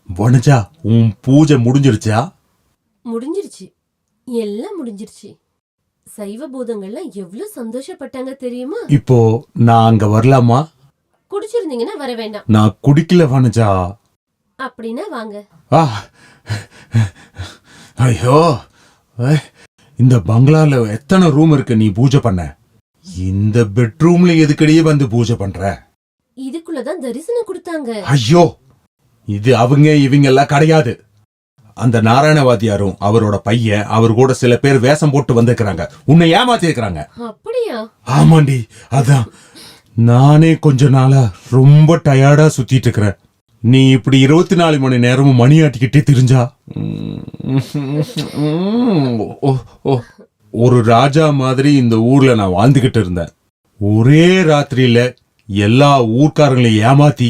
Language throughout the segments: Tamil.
வனஜா, உன் பூஜை முடிஞ்சிருச்சா? முடிஞ்சிருச்சு, எல்லாம் முடிஞ்சிருச்சு. சைவ பூதங்கள்லாம் எவ்வளவு சந்தோஷப்பட்டாங்க தெரியுமா? இப்போ நான் அங்க வரலாமா? குடிச்சிருந்தீங்கன்னா வர வேண்டாம். நான் குடிக்கல வனஜா. அப்படின்னா வாங்க. ஐயோ, இந்த பங்களால எத்தனை ரூம் இருக்கு நீ பூஜை பண்ண? இந்த பெட்ரூம்ல எதுக்கடியே வந்து பூஜை பண்ற? இதுக்குள்ளதான் தரிசனம் கொடுத்தாங்க. ஐயோ, இது அவங்க இவங்க எல்லாம் கிடையாது. அந்த நாராயணவாதியாரும் அவரோட பையன் அவர் கூட சில பேர் வேஷம் போட்டு வந்திருக்கிறாங்க. உன்னை ஏமாத்தி இருக்கிறாங்க. அப்படியா? ஆமாண்டி, அதான் நானே கொஞ்ச நாளா ரொம்ப டயர்டா சுத்திட்டு இருக்கிறேன். நீ இப்படி 24 மணி நேரமும் மணி ஆட்டிக்கிட்டே திரிஞ்சா ஒரு ராஜா மாதிரி இந்த ஊர்ல நான் வாழ்ந்துகிட்டு இருந்தேன். ஒரே ராத்திரியில எல்லா ஊர்க்காரங்களையும் ஏமாத்தி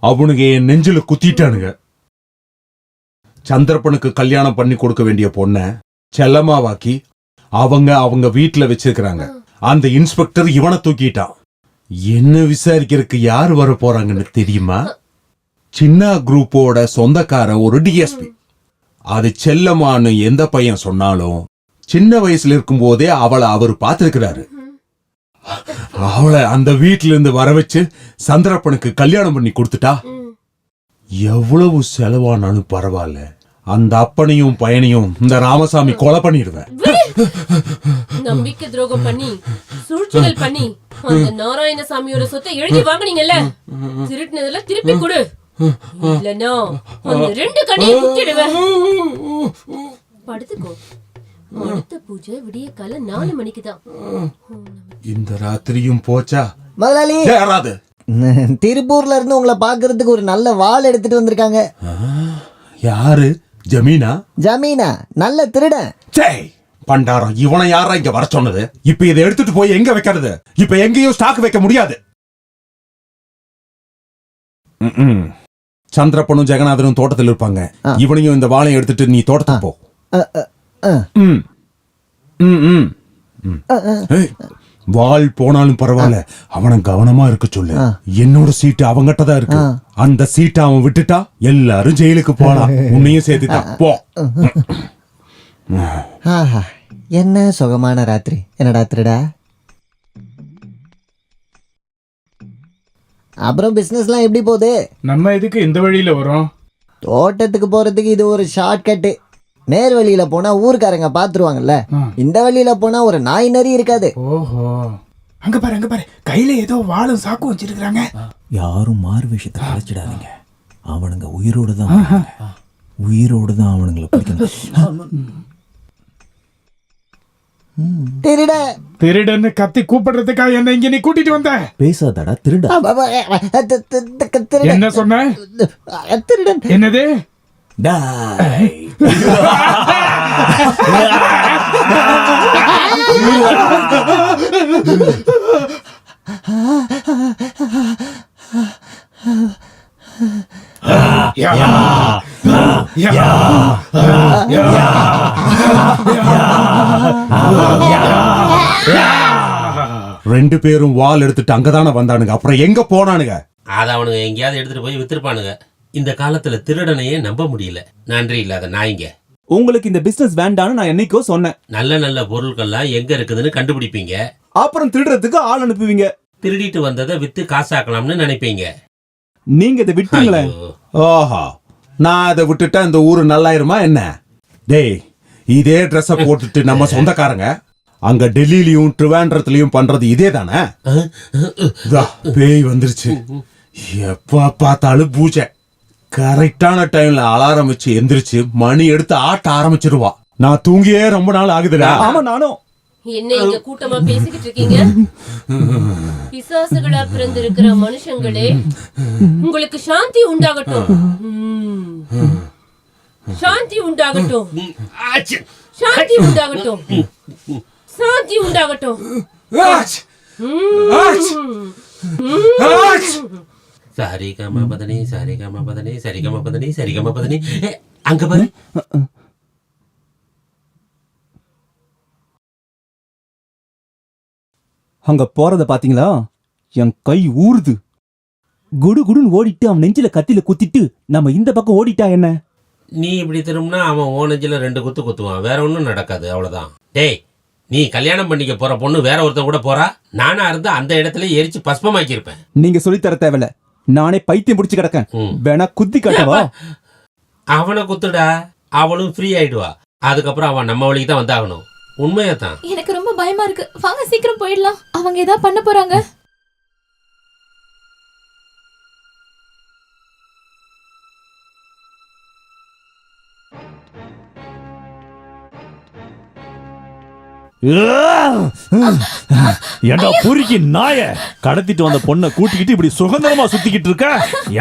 அவனுங்க என் நெஞ்சில குத்திட்டானுங்க. சந்திரப்பனுக்கு கல்யாணம் பண்ணி கொடுக்க வேண்டிய பொண்ண செல்லமாவாக்கி அவங்க வீட்டுல வச்சிருக்கிறாங்க. அந்த இன்ஸ்பெக்டர் இவனை தூக்கிட்டான். என்ன விசாரிக்கிறதுக்கு யாரு வர போறாங்கன்னு தெரியுமா? சின்ன குரூப்போட சொந்தக்கார ஒரு டிஎஸ்பி. அது செல்லமான்னு எந்த பையன் சொன்னாலும் சின்ன வயசுல இருக்கும் போதே அவளை அவர் பார்த்திருக்கிறாரு. அவளை அந்த வீட்டுல இருந்து வர வச்சு சந்திரப்பனுக்கு கல்யாணம் பண்ணி கொடுத்துட்டா. எவ்வளவு செலவானாலும் பரவாயில்ல, அந்த அப்பனையும் பையனையும் இந்த ராமசாமி கொலை பண்ணிடுவேன். நம்பிக்கை துரோகம் பண்ணி சூழ்ச்சிகள் பண்ணி அந்த நாராயணசாமியோட சொத்தை எழுதி வாங்குனீங்கல்ல, திருட்டுனதுல திருப்பி கொடு, இல்லனா அந்த 2 கண்ணையும் குத்திடுவேன். படுத்துக்கோ. அடுத்த பூஜை விடிய கால 4 மணிக்கு தான். இந்த ராத்திரியும் போச்சா? முதலாளி, யாராவது திருப்பூர்ல இருந்து உங்களை பாக்குறதுக்கு ஒரு நல்ல வாள் எடுத்துட்டு வந்திருக்காங்க. யாரு? ஜமீனா? ஜமீனா? நல்ல திருடன். சே பண்டாரம், இவனை யாரா இங்க வர சொன்னது? இப்ப இதை எடுத்துட்டு போய் எங்க வைக்கிறது? இப்ப எங்கேயும் ஸ்டாக் வைக்க முடியாது. சந்திரப்பனும் ஜெகநாதனும் தோட்டத்தில் இருப்பாங்க. இவனையும் இந்த வாழையும் எடுத்துட்டு நீ தோட்டத்துக்கு போ. வாள் போனாலும் பரவாயில்ல, அவனை கவனமா இருக்க சொல்லு. என்னோட சீட்டு அவங்கிட்ட தான் இருக்கு. அந்த சீட்டை அவன் விட்டுட்டா எல்லாரும் ஜெயிலுக்கு போலாம். உன்னையும் சேர்த்துட்டான். போ. என்ன சுகமான ராத்திரி. என்னடா திருடா? அப்புறம் பிசினஸ்லாம் எப்படி போகுது? நம்ம எதுக்கு இந்த வழியில வரோம்? தோட்டத்துக்கு போறதுக்கு இது ஒரு ஷார்ட் கட்டு. நேர் வழியில போனா ஊர்க்காரங்க பாத்துருவாங்கல்ல. இந்த வழியில போனா ஒரு நாய் நரி இருக்காது. ஓஹோ, அங்க பாரு கையில ஏதோ வாளும் சாக்கும் வச்சிருக்காங்க. யாரும் மாறு விஷயத்தை அழைச்சிடாதீங்க. அவனுங்க உயிரோடு தான் அவனுங்களை பிடிக்கணும். திருடன்னு கத்தி கூப்பிடுறதுக்காக என்ன இங்க நீ கூட்டிட்டு வந்த? பேசாதடா திருடா. என்ன சொன்ன? திருடன். என்னது? ரெண்டு பேரும் வால் எடுத்துட்டு அங்கதானே வந்தானுங்க. அப்புறம் எங்க போனானுங்க? அத அவனுங்க எங்கேயாவது எடுத்துட்டு போய் வித்துருப்பானுங்க. இந்த காலத்துல திருடனையே நம்ப முடியல. நன்றி இல்லாத நாய்ங்க. உங்களுக்கு இந்த பிசினஸ் வேண்டான்னு நான் என்னைக்கோ சொன்னேன். நல்ல நல்ல பொருட்கள்லாம் எங்க இருக்குதுன்னு கண்டுபிடிப்பீங்க. அப்புறம் திருடுறதுக்கு ஆள் அனுப்புவீங்க. திருடிட்டு வந்ததை வித்து காசாக்கலாம்னு நினைப்பீங்க. நீங்க இதை விட்டுங்களே. ஓஹோ, நான் அதை விட்டுட்டா இந்த ஊரு நல்லாயிருமா என்ன? டேய், இதே ட்ரெஸ்ஸ போட்டுட்டு நம்ம சொந்தக்காரங்க அங்க டெல்லியிலயும் ட்ரிவாண்ட்ரத்துலயும் பண்றது இதே தானே? பேய் வந்துருச்சு. எப்ப பார்த்தாலும் பூஜை. கரெக்டான டைம்ல அலாரம் வச்சு எந்திரிச்சு மணி எடுத்து ஆட்ட ஆரம்பிச்சிருவா. நான் தூங்கியே ரொம்ப நாள் ஆகுதுடா. ஆமா, நானும். என்ன இங்க கூட்டமா பேசிக்கிட்டு இருக்கீங்க? பிசாசுகளா பிறந்திருக்கிற மனுஷங்களே, உங்களுக்கு சாந்தி உண்டாகட்டும். சாந்தி உண்டாகட்டும். சாந்தி உண்டாகட்டும். சாந்தி உண்டாகட்டும். சரிகம பதனி சரிகம பதனி சரிகம பதனி சரிகம பதனி. அங்க பாரு. அங்க போறத பாத்தீங்களா? என் கை ஊறுது. குடு குடுன்னு ஓடிட்டு அவன் நெஞ்சில கத்தில குத்திட்டு நம்ம இந்த பக்கம் ஓடிட்டா என்ன? நீ இப்படி திரும்பினா அவன் ஓனஞ்சில் 2 குத்து குத்துவான், வேற ஒன்றும் நடக்காது, அவ்வளோதான். டேய், நீ கல்யாணம் பண்ணிக்க போற பொண்ணு வேற ஒருத்தன் கூட போறா, நானா இருந்தா அந்த இடத்துல எரிச்சு பஸ்பமாக்கியிருப்பேன். நீங்க சொல்லி தர தேவையில்ல, நானே பைத்தியம் பிடிச்சு கிடக்கேன். வேணா குத்தி காட்டவா? அவனை குத்துடா, அவளும் ஃப்ரீ ஆயிடுவா. அதுக்கப்புறம் அவன் நம்ம வழிக்கு தான் வந்தாகணும். உண்மையா தான். எனக்கு ரொம்ப பயமா இருக்கு. வாங்க சீக்கிரம் போயிடலாம். அவங்க ஏதாவது பண்ண போறாங்க. ஏண்டா பொறுக்கி நாய, கடத்திட்டு வந்த பொண்ணை கூட்டிக்கிட்டு இப்படி சுதந்திரமா சுத்திக்கிட்டு இருக்க?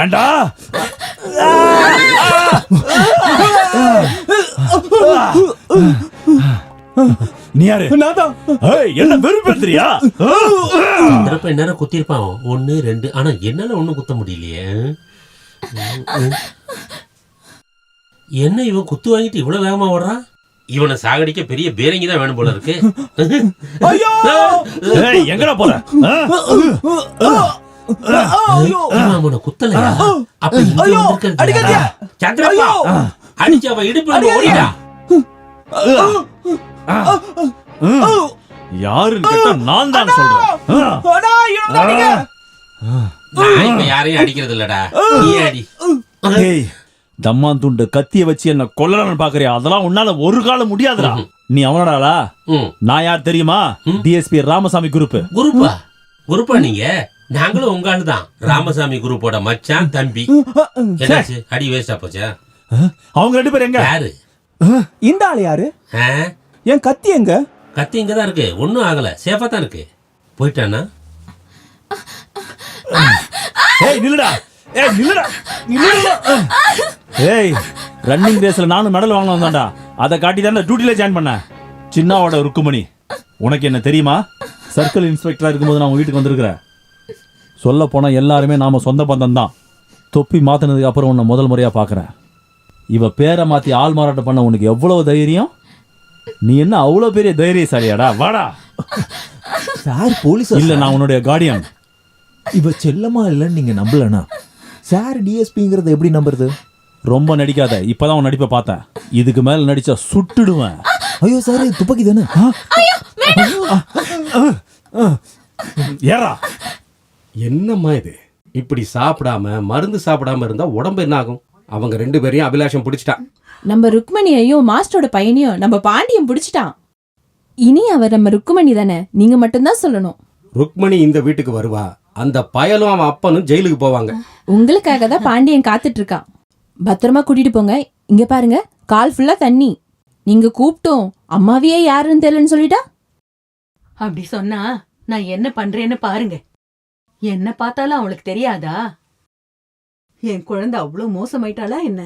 ஏண்டா நீ யாரு? என்ன வெறுப்பேத்துறியா? நேரம் குத்திருப்பான் 1 2, ஆனா என்னால ஒண்ணும் குத்த முடியலையே. என்ன இவன் குத்து வாங்கிட்டு இவ்வளவு வேகமா ஓடுறான்? இவனை சாகடிக்க பெரிய பேரங்கி தான் வேணும் போல இருக்கு. எங்கடா போற? அவனை குத்தலையா? அப்ப இங்க வந்திருக்கிறது சந்திரப்பா அடிச்சு அவன் இடுப்பு ஓடிடா. யாருன்னு கேட்டா நான் தான் சொல்றேன். நான் இப்ப யாரையும் அடிக்கிறது இல்லடா, நீ அடி. தம்மான் துண்டு கத்திய வச்சு என்ன கொல்லலாம்னு பாக்குறியா? அதெல்லாம் உன்னால ஒரு காலம் முடியாதுடா. நீ அவனடாளா? நான் யார் தெரியுமா? DSP Ramasamy group. குரூப்பா நீங்க? நாங்களும் உங்க ஆளு தான். ராமசாமி குரூப்போட மச்சான் தம்பி. என்னாச்சு? அடி வேஸ்டா போச்சா? அவங்க 2 பேரும் எங்க? யாரு? இந்த ஆளு யாரு? என் கத்தி எங்க? கத்தி இங்க தான் இருக்கு, ஒன்னும் ஆகல, சேஃபா தான் இருக்கு. போயிட்டானா? ஏய் நில்லுடா, ஏய் நில்லுடா, நில்லுடா. ஏய், ரன்னிங் ரேஸ்ல நானும் மெடல் வாங்க வந்தான்டா. அதை காட்டி தான் டியூட்டில ஜாயின் பண்ணேன். சின்னாவோட ருக்குமணி, உனக்கு என்ன தெரியுமா? சர்க்கிள் இன்ஸ்பெக்டரா இருக்கும்போது நான் உங்க வீட்டுக்கு வந்திருக்கிறேன். சொல்ல போனா எல்லாருமே நாம சொந்த பந்தம் தான். தொப்பி மாத்தினதுக்கு அப்புறம் உன்னை முதல் முறையா பாக்குறேன். இவ பேரை மாத்தி ஆள் மாறாட்டம் பண்ண உனக்கு எவ்வளவு தைரியம்? நீ என்ன அவ்வளவு பெரிய தைரியசாலியாடா? வாடா. சார் போலீஸ் இல்ல, நான் உன்னுடைய கார்டியன். இவ செல்லமா இல்லன்னு நீங்க நம்பலனா சார் டிஎஸ்பிங்கிறத எப்படி நம்புறது? ரொம்ப நடிக்காத, இப்பதான் உன் நடிப்பை பார்த்தேன். இதுக்கு மேல நடிச்சா சுட்டுடுவேன். ஐயோ சார், துப்பாக்கி தானே. ஏறா. என்னம்மா இது? இப்படி சாப்பிடாம மருந்து சாப்பிடாம இருந்தா உடம்பு என்ன ஆகும்? அவங்க 2 பேரையும் அபிலாஷம் பிடிச்சிட்டான். நம்ம ருக்மணியையும் மாஸ்டரோட பையனையும் நம்ம பாண்டியம் பிடிச்சிட்டான். இனி அவர் நம்ம ருக்குமணி தானே, நீங்க மட்டும்தான் சொல்லணும். ருக்மணி இந்த வீட்டுக்கு வருவா, அந்த பயலும் அவன் அப்பனும் ஜெயிலுக்கு போவாங்க. உங்களுக்காக தான் பாண்டியன் காத்துட்டு இருக்கான். பத்திரமா கூட்டிட்டு போங்க. இங்க பாருங்க, கால் ஃபுல்லா தண்ணி. நீங்க கூப்பிட்டோம் அம்மாவையே யாருன்னு தெரியலன்னு சொல்லிட்டா? அப்படி சொன்னா நான் என்ன பண்றேன்னு பாருங்க. என்ன பார்த்தாலும் அவளுக்கு தெரியாதா? என் குழந்தை அவ்வளவு மோசமாயிட்டாளா என்ன?